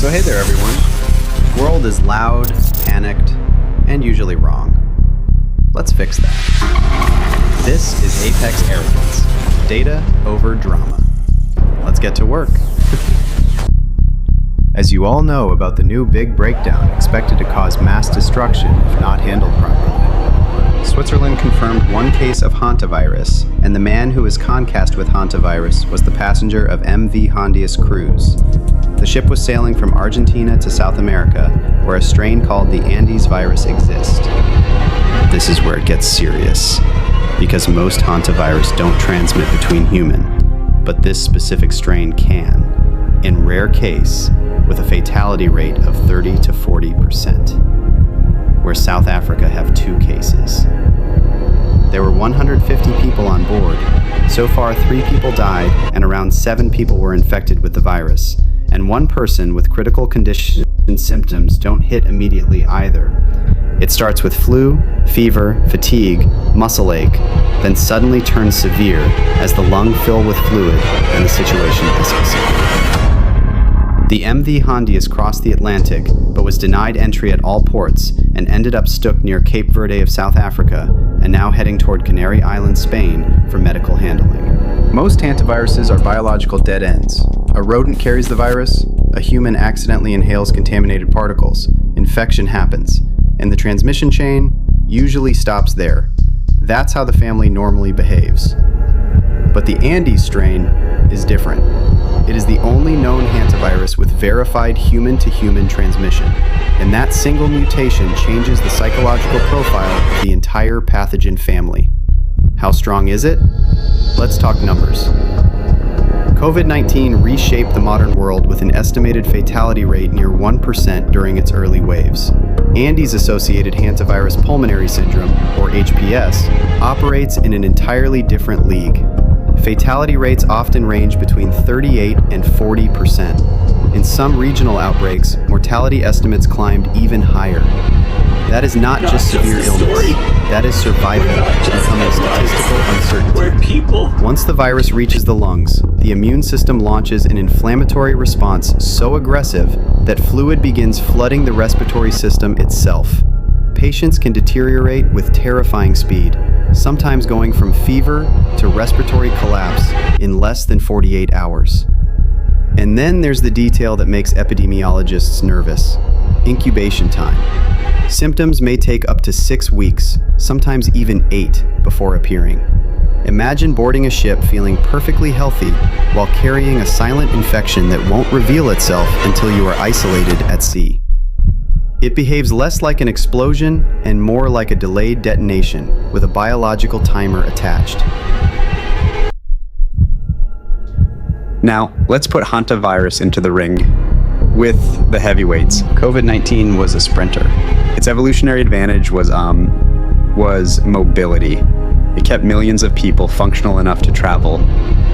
So hey there everyone. The world is loud, panicked, and usually wrong. Let's fix that. This is Apex Arrogance. Data over drama. Let's get to work. As you all know about the new big breakdown expected to cause mass destruction if not handled properly, Switzerland confirmed one case of Hantavirus, and the man who was concussed with Hantavirus was the passenger of MV Hondius cruise. The ship was sailing from Argentina to South America, where a strain called the ANDV exists. This is where it gets serious, because most Hantavirus don't transmit between human, but this specific strain can, in rare case, with a fatality rate of 30 to 40%, where South Africa have 2 cases. There were 150 people on board. So far, 3 people died, and around 7 people were infected with the virus. And 1 person with critical condition symptoms don't hit immediately either. It starts with flu, fever, fatigue, muscle ache, then suddenly turns severe as the lung fill with fluid and the situation escalates. The MV Hondius crossed the Atlantic, but was denied entry at all ports and ended up stuck near Cape Verde of South Africa and now heading toward Canary Islands, Spain for medical handling. Most hantaviruses are biological dead ends. A rodent carries the virus, a human accidentally inhales contaminated particles, infection happens, and the transmission chain usually stops there. That's how the family normally behaves. But the Andes strain is different. It is the only known hantavirus with verified human-to-human transmission, and that single mutation changes the psychological profile of the entire pathogen family. How strong is it? Let's talk numbers. COVID-19 reshaped the modern world with an estimated fatality rate near 1% during its early waves. Andes-associated hantavirus pulmonary syndrome, or HPS, operates in an entirely different league. Fatality rates often range between 38 and 40%. In some regional outbreaks, mortality estimates climbed even higher. That is not just severe illness. That is survival, becoming statistical uncertainty. Once the virus reaches the lungs, the immune system launches an inflammatory response so aggressive that fluid begins flooding the respiratory system itself. Patients can deteriorate with terrifying speed, sometimes going from fever to respiratory collapse in less than 48 hours. And then there's the detail that makes epidemiologists nervous: incubation time. Symptoms may take up to 6 weeks, sometimes even 8, before appearing. Imagine boarding a ship feeling perfectly healthy while carrying a silent infection that won't reveal itself until you are isolated at sea. It behaves less like an explosion and more like a delayed detonation with a biological timer attached. Now, let's put Hantavirus into the ring with the heavyweights. COVID-19 was a sprinter. Its evolutionary advantage was mobility. It kept millions of people functional enough to travel,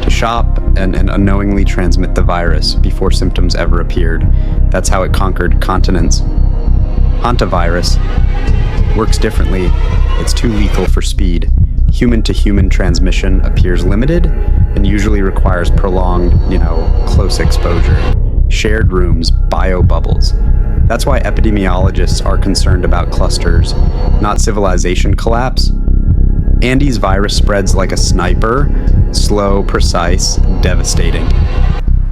to shop, and unknowingly transmit the virus before symptoms ever appeared. That's how it conquered continents. Hantavirus works differently. It's too lethal for speed. Human-to-human transmission appears limited and usually requires prolonged, close exposure. Shared rooms, biobubbles. That's why epidemiologists are concerned about clusters, not civilization collapse. Andes virus spreads like a sniper, slow, precise, devastating.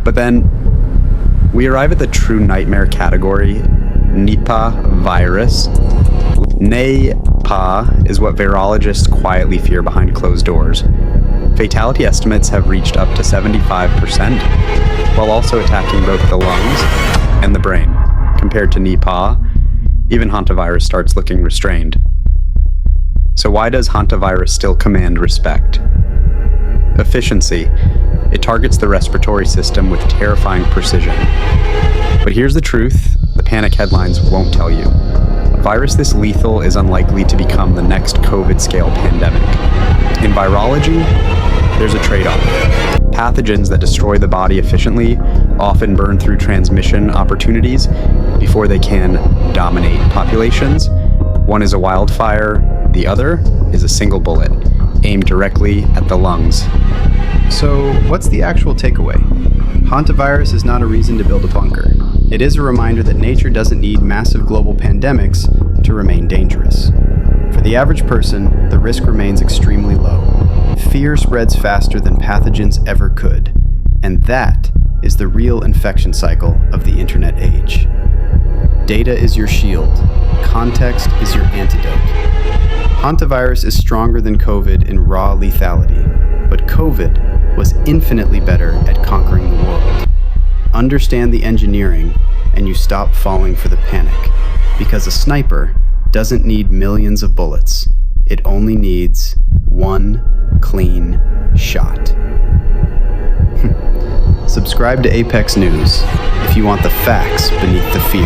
But then, we arrive at the true nightmare category, Nipah virus. Nipah is what virologists quietly fear behind closed doors. Fatality estimates have reached up to 75%, while also attacking both the lungs and the brain. Compared to Nipah, even Hantavirus starts looking restrained. So why does Hantavirus still command respect? Efficiency. It targets the respiratory system with terrifying precision. But here's the truth the panic headlines won't tell you. A virus this lethal is unlikely to become the next COVID-scale pandemic. In virology, there's a trade-off. Pathogens that destroy the body efficiently often burn through transmission opportunities before they can dominate populations. One is a wildfire, the other is a single bullet, aimed directly at the lungs. So what's the actual takeaway? Hantavirus is not a reason to build a bunker. It is a reminder that nature doesn't need massive global pandemics to remain dangerous. For the average person, the risk remains extremely low. Fear spreads faster than pathogens ever could, and that is the real infection cycle of the internet age. Data is your shield. Context is your antidote. Hantavirus is stronger than COVID in raw lethality, but COVID was infinitely better at conquering the world. Understand the engineering, and you stop falling for the panic, because a sniper doesn't need millions of bullets. It only needs one clean shot. Subscribe to Apex News if you want the facts beneath the fear.